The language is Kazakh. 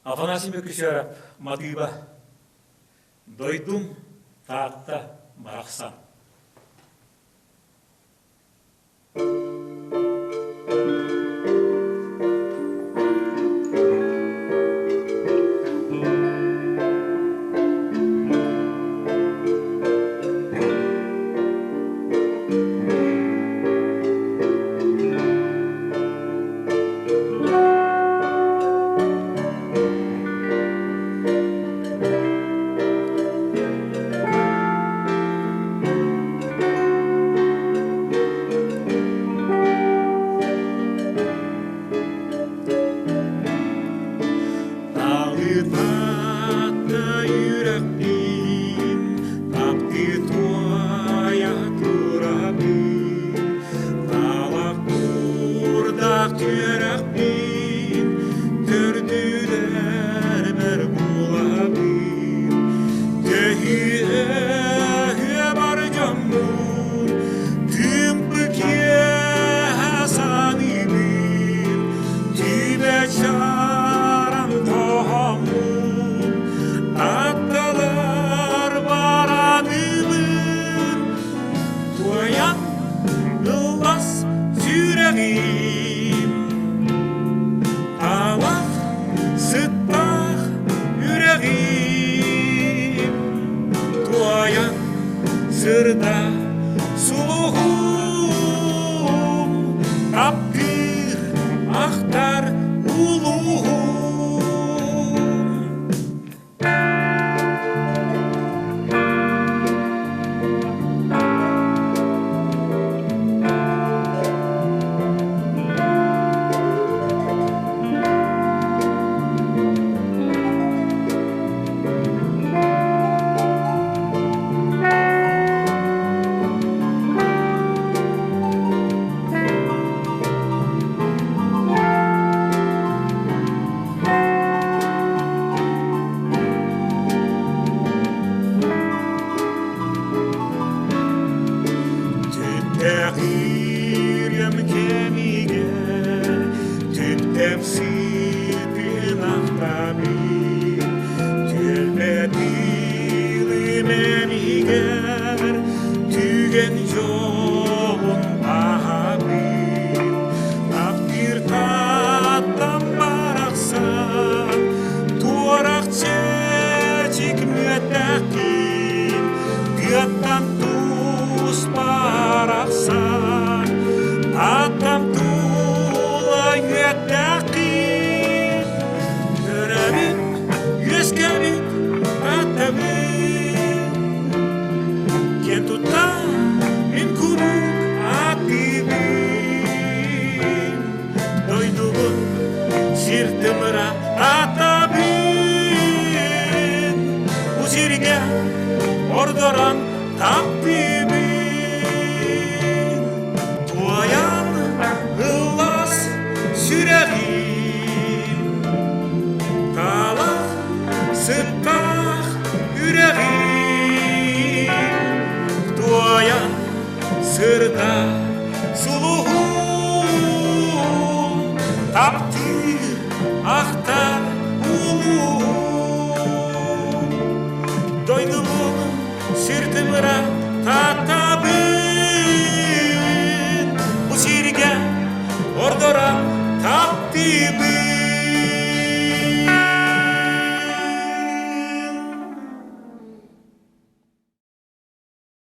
Афанасий Мөкішеров Матыба дойдум таақта барақсан. Sırda suluğum Rabbir aktar uluğum Тәғирем кемиге түптеп сипин ақтаби Түлбетілі менигер түген жолын бағаби Тақдир таттан барақсан туарақ чәчік мөттәқин Гөттан туыс барақсан Атам тула өттәқин Түрәбін, өскәбін, аттабын Кен тұтта мен күнік атыбын Дойдуғын сертіміра атабын Ұзерге ордыран таппыбын Туаян ыллас сүрәғим Талақ сыттақ үрәғим Туаян сырда сұлуғым Таптыр ақтар ұлуғым Дойдуғым сертіміра тата